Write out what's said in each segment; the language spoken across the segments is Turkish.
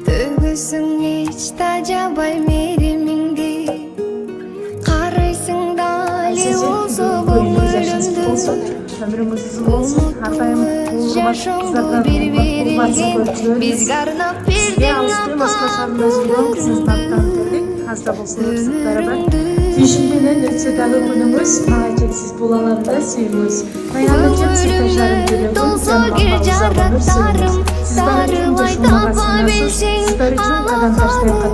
Төгөсүң эч тажабай меримиңди, карайсың дали болсо көңүлүмдү. Унутубуз жашоңду бири-бириңге, бизге арнап бердиң өмүрүңдү. Дүйшүмбүнөн өтсө дагы күнүңүз, мага чексиз бул аламда сүйүүңүз. Көңүлүмө толсо кир жараттарым, дарылай таба билсең алаканым.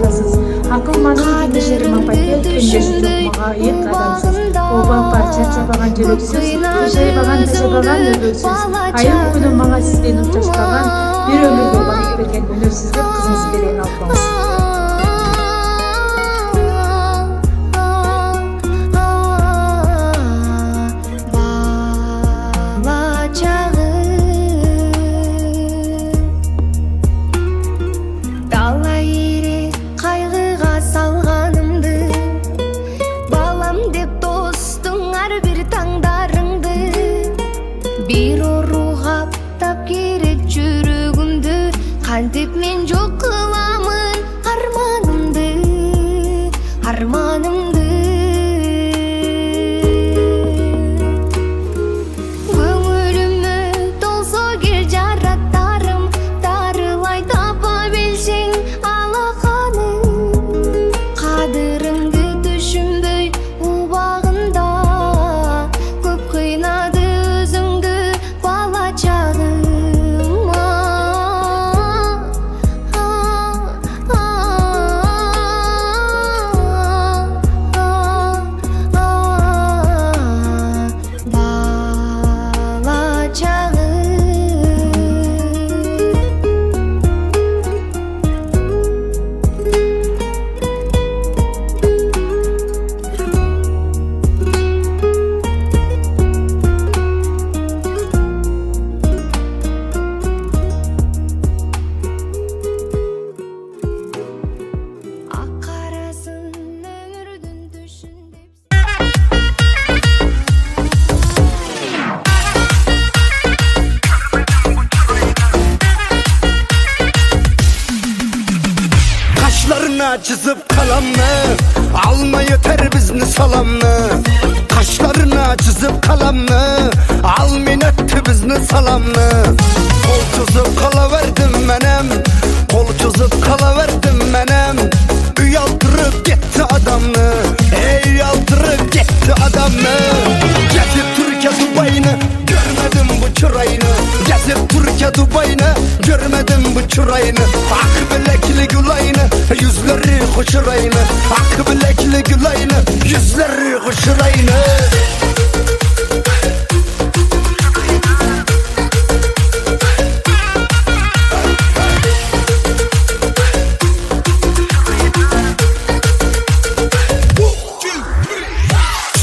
Кадырымды түшүнбөй убагында, көп кыйнадым бала чагым. Bir ömürde bana berген өнерсіздер қызыңыз берейін алпамыз. Кантип мен жок кыламын арманымды, арманымды. Көңүлүмө толсо кир жараттарым, дарылай таба билсең алаканым. Кадырымды түшүнбөй убагында, көп кыйнады өзүңдү бала чагым. Çizip kalamını alma yeter bizni salamını. Kaşlarına çizip kalamını almayın etti bizni salamını. Kol çizip kalaverdim menem, kol çizip kalaverdim menem. Uyaldırıp gitti adamını, uyaldırıp gitti adamını. Gezip Türkiye Dubai'ni görmedim bu çırayını. Gezip Türkiye Dubai'ni görmedim bu çırayını. Ak bilekli gülayını, yüzleri hoşurayını. Ak bilekli gülayını, yüzleri hoşurayını.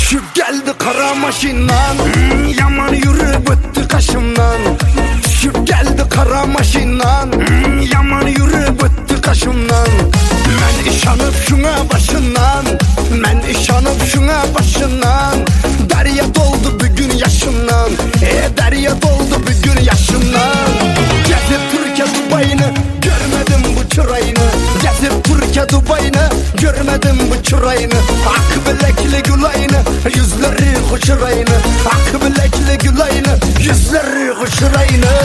Şu geldi kara maşindan, yaman yürüp öttü kaşımdan. Şu geldi kara maşindan, yaman yürüp öttü kaşımdan. Men işanıp şuna başından, men işanıp şuna başından. Derya doldu bugün yaşımdan, derya doldu bugün yaşımdan. Gezip Türkiye Dubai'ni görmedim bu çırayını. Gezip Türkiye Dubai'ni görmedim bu çırayını. Ak bilekli gülayını, yüzleri hoşurayını. Ak bilekli gülayını, yüzleri hoşurayını.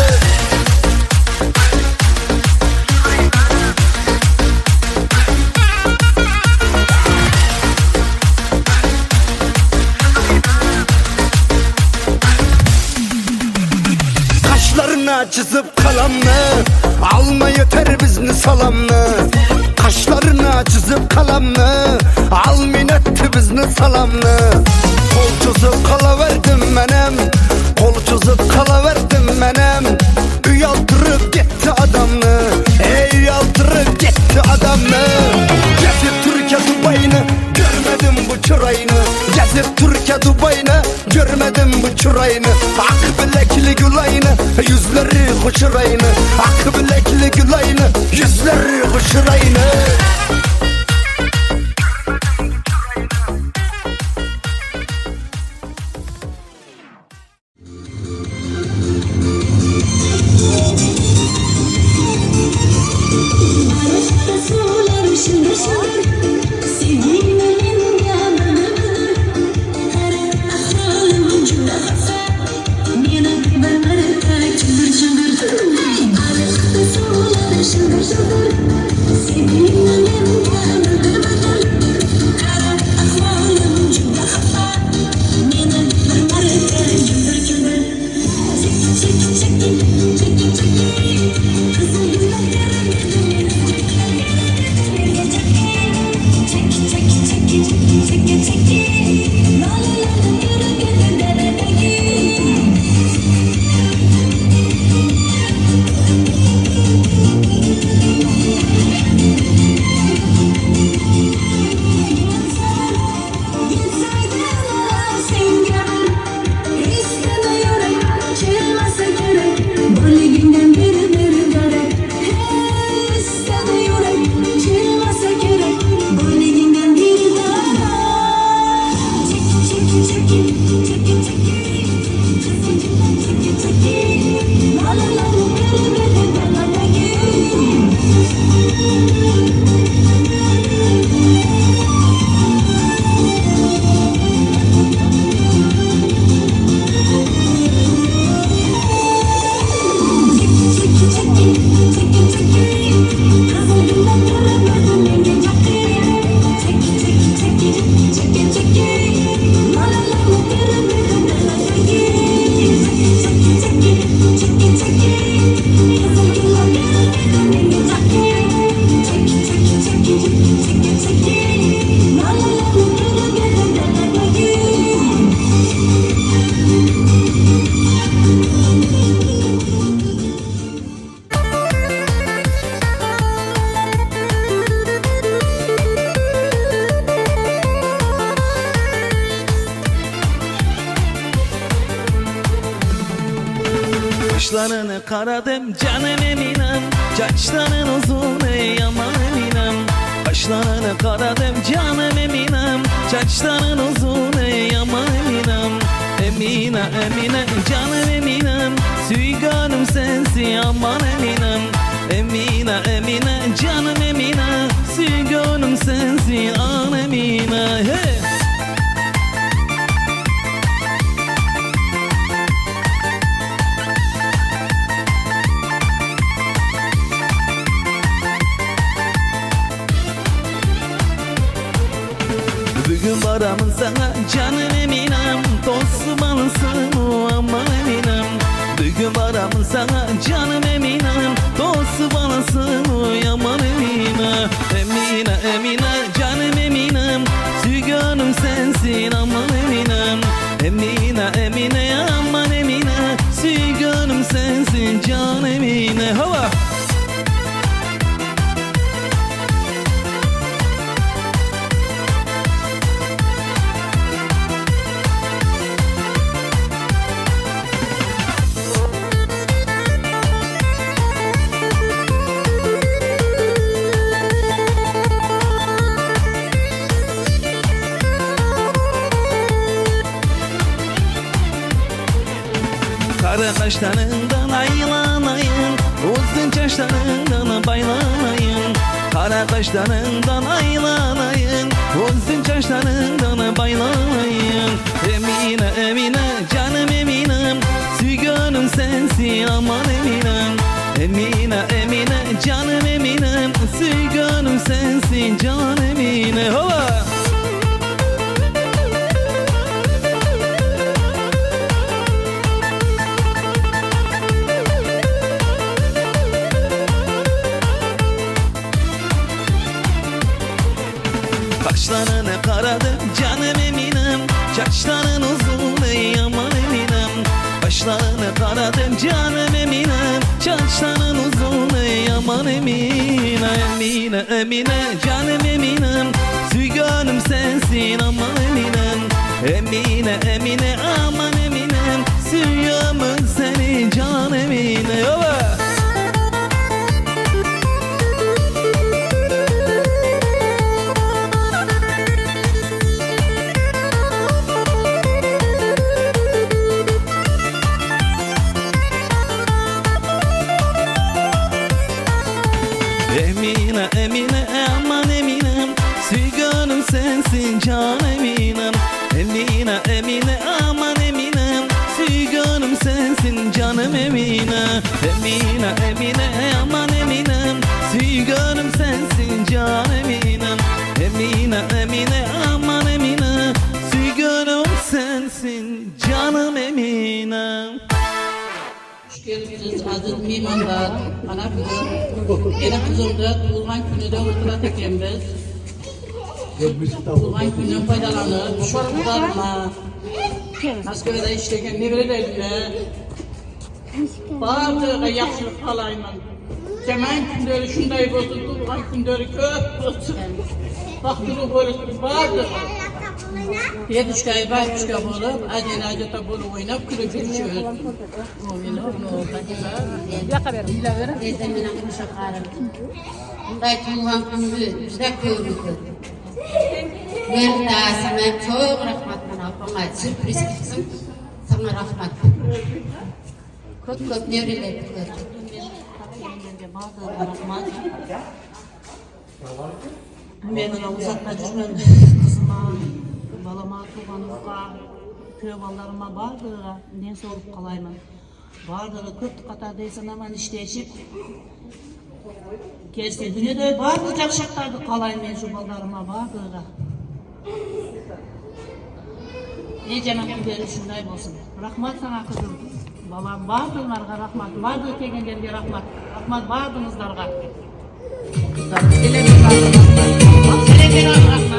Kaşlarına çizip kalamını alma yeter bizni salamını. Kaşlarına çizip kalamını almayın etti bizni salamını. Kol çizip kalaverdim menem, kol çizip kalaverdim menem. Uyaldırıp gitti adamını, uyaldırıp gitti adamını. Gezip Türkiye Dubai'ni görmedim bu çırayını. Gezip Türkiye Dubai'ni görmedim bu çırayını. Ak bilekli gülayını, yüzleri hoşurayını. Ak bilekli gülayını, yüzleri hoşurayını. Kaşlarını karadım canım eminem, saçların uzun ey aman eminem. Kaşlarını karadım canım eminem, saçların uzun ey aman eminem. Emine Emine canım eminem, süyganım sensin aman eminem. Emine Emine canım Emine, süyganım sensin an Emine. Hey! Bugün varamın sana canım eminem, dost balısın o aman eminem. Bugün varamın sana canım eminem, dost balısın o aman emine. Emine Emine canım eminem, sügönüm sensin aman eminem. Emine Emine aman emine, sügönüm sensin can emine. Hava! Kara kaşlarından aylanayım, uzun çaşlarından baylanayım. Kara kaşlarından aylanayım, uzun çaşlarından baylanayım. Emine Emine canım eminem, sügönüm sensin aman eminem. Emine Emine canım eminem, sügönüm sensin can emine. Hova! Kaşlarını karadım canım eminem, saçların uzun ey aman eminem. Kaşlarını karadım canım eminem, saçların uzun ey aman emine. Emine Emine canım eminem, sügönüm sensin aman eminem. Emine Emine aman eminem, sügönüm seni can emine. Ova! Emine Emine aman eminem, sügönüm sensin can eminem. Emine Emine aman eminem, sügönüm sensin canım emine. Emine Emine aman eminem, sügönüm sensin can eminem. Emine Emine aman emine, sügönüm sensin canım eminem. Geldiniz aziz mimarlar, ana kızım, yine kızılda tuğulgan günü de oturat ekemiz. Tuğan günden faydalanıp, çocuklarla, Moskva'da işleken nevrelerle, bardığı yaxşılık kalayman. Cemen günleri şunday bozdu, Tuğan günleri köp bozdu. Vaxtını bölüp bardığı. Yetişkay başka bulup, adil acıta bulup oynap, külüp geçiyor. Ezemine kuşa karım. Bunday tuğan gündü, bizde köylüdür. Ben çok rahmatla bana sürpriz kısım sana rahmat. Köp nevreler kılır. Ben ona uzakta düşmem kızıma, balama, tuğanımga, köy ballarıma bardığına ne sorup kalayman. Bardığına köp katardaysan aman işleşip, kerse dünyada bardı jakşaktardı kalayman şu ballarıma bardığına. Cemen günleri şunday bolsun. Rahmat sana kızım. Balam bardığınlarga rahmat, bardığı kelgenlerge rahmat. Rahmat bardığınızlarga. Kızlarım, selemen rahmat.